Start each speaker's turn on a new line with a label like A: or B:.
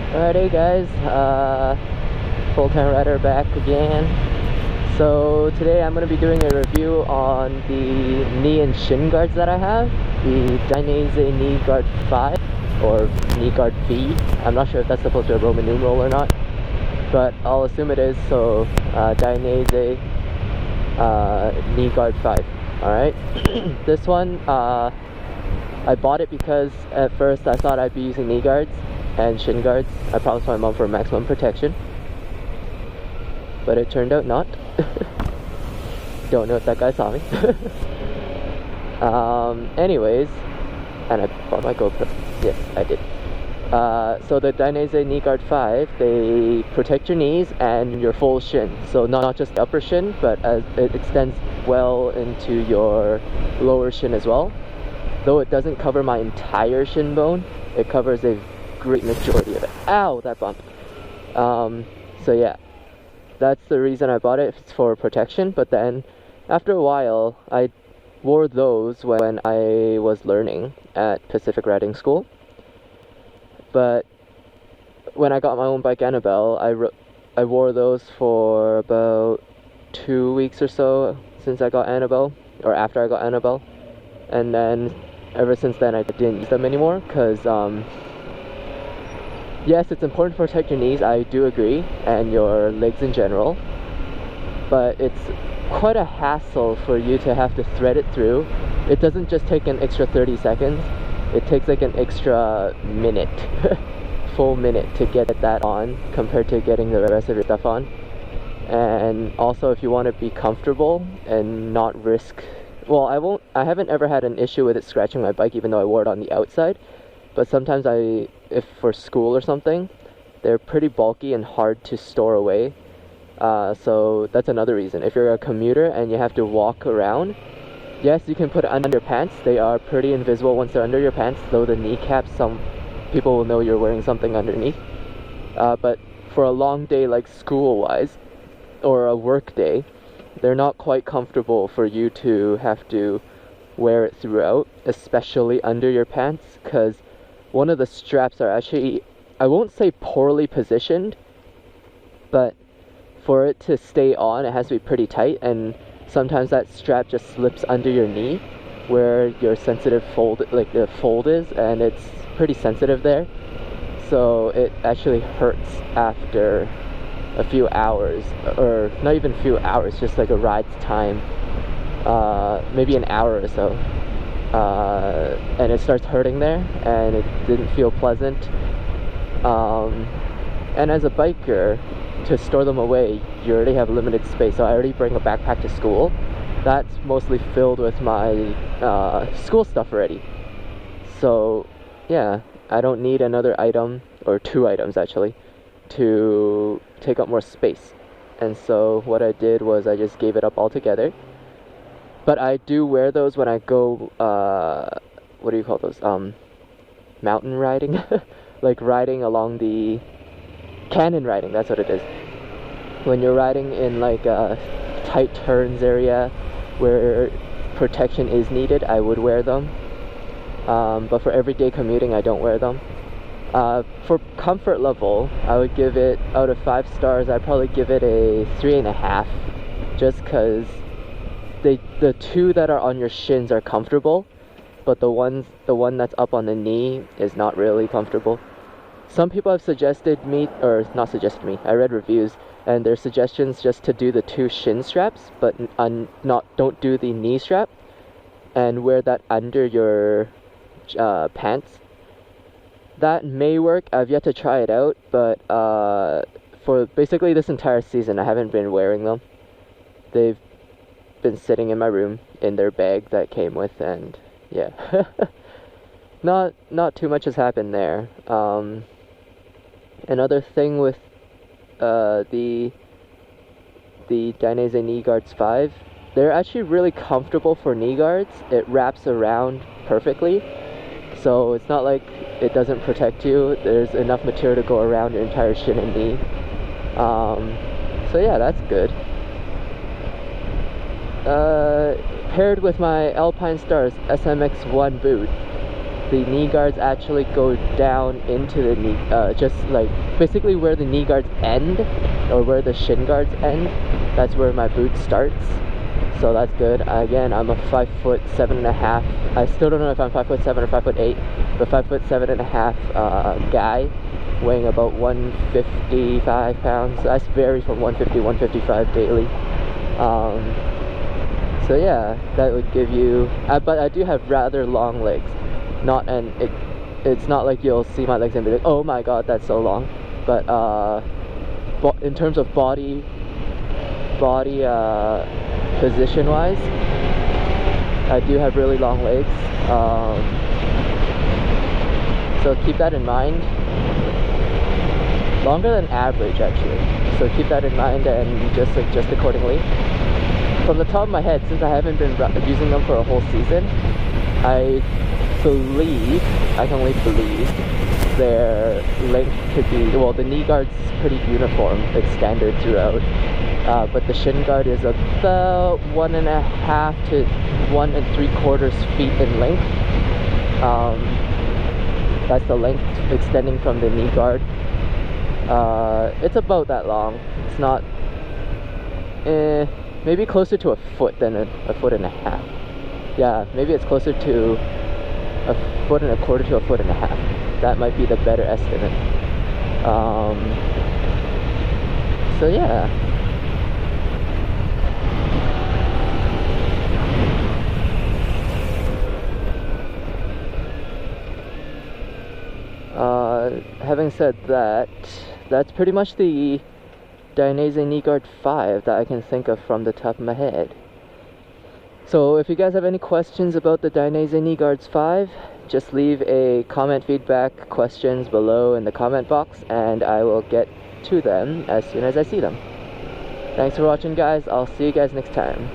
A: Alrighty guys, full-time rider back again. So today I'm going to be doing a review on the knee and shin guards that I have. The Dainese knee guard 5 or knee guard V. I'm not sure if that's supposed to be a Roman numeral or not, but I'll assume it is. So Dainese knee guard 5. Alright, this one I bought it because at first I thought I'd be using knee guards and shin guards. I promised my mom for maximum protection, but it turned out not. Don't know if that guy saw me. Anyways, and I bought my GoPro. Yes, I did. So the Dainese knee guard 5, they protect your knees and your full shin. So not just the upper shin, but as it extends well into your lower shin as well. Though it doesn't cover my entire shin bone, it covers a great majority of it. Ow, that bump. So yeah, that's the reason I bought it. It's for protection. But then after a while, I wore those when I was learning at Pacific Riding School. But when I got my own bike, Annabelle, I wore those for about 2 weeks or so since I got Annabelle, or after I got Annabelle. And then ever since then I didn't use them anymore because yes, it's important to protect your knees, I do agree, and your legs in general, but it's quite a hassle for you to have to thread it through. It doesn't just take an extra 30 seconds, it takes like an extra minute, full minute to get that on compared to getting the rest of your stuff on. And also if you want to be comfortable and not risk, well, I haven't ever had an issue with it scratching my bike even though I wore it on the outside, but sometimes if for school or something, they're pretty bulky and hard to store away. So that's another reason. If you're a commuter and you have to walk around, yes, you can put it under your pants. They are pretty invisible once they're under your pants, though the kneecaps, some people will know you're wearing something underneath. But for a long day like school-wise, or a work day, they're not quite comfortable for you to have to wear it throughout, especially under your pants, because one of the straps are actually, I won't say poorly positioned, but for it to stay on, it has to be pretty tight, and sometimes that strap just slips under your knee where your sensitive fold, like the fold is, and it's pretty sensitive there. So it actually hurts after a few hours, or not even a few hours, just like a ride's time, maybe an hour or so. And it starts hurting there, and it didn't feel pleasant. And as a biker, to store them away, you already have limited space. So I already bring a backpack to school. That's mostly filled with my school stuff already. So yeah, I don't need another item, or 2 items actually, to take up more space. And so what I did was I just gave it up altogether. But I do wear those when I go, what do you call those, mountain riding? Like riding along the, canyon riding, that's what it is. When you're riding in like a tight turns area where protection is needed, I would wear them. But for everyday commuting, I don't wear them. For comfort level, I would give it, out of 5 stars, I'd probably give it a 3.5, just because the 2 that are on your shins are comfortable, but the one that's up on the knee is not really comfortable. Some people have suggested me, or not suggested me, I read reviews, and their suggestions just to do the 2 shin straps, but don't do the knee strap, and wear that under your pants. That may work. I've yet to try it out, but for basically this entire season I haven't been wearing them. They've been sitting in my room in their bag that came with, and yeah. not too much has happened there. Another thing with the Dainese knee guards 5, they're actually really comfortable for knee guards. It wraps around perfectly, so it's not like it doesn't protect you. There's enough material to go around your entire shin and knee. So yeah, that's good. Paired with my Alpine Stars SMX1 boot, the knee guards actually go down into the knee, just like basically where the knee guards end, or where the shin guards end. That's where my boot starts. So that's good. Again, I'm a 5'7.5". I still don't know if I'm 5'7" or 5'8", but 5'7.5" guy, weighing about 155 pounds. I vary from 150, 155 daily. So yeah, that would give you. But I do have rather long legs. It's not like you'll see my legs and be like, oh my god, that's so long. But in terms of body position wise, I do have really long legs, so keep that in mind. Longer than average actually, so keep that in mind and just adjust accordingly. From the top of my head, since I haven't been using them for a whole season, I can only believe their length could be, well, the knee guard's pretty uniform, it's standard throughout. But the shin guard is about 1.5 to 1 3/4 feet in length. That's the length extending from the knee guard. It's about that long. It's not, maybe closer to a foot than a 1.5 feet. Yeah, maybe it's closer to 1.25 feet to a 1.5 feet. That might be the better estimate. So yeah. Having said that, that's pretty much the Dainese knee guard 5 that I can think of from the top of my head. So if you guys have any questions about the Dainese knee guards 5, just leave a comment, feedback, questions below in the comment box, and I will get to them as soon as I see them. Thanks for watching, guys. I'll see you guys next time.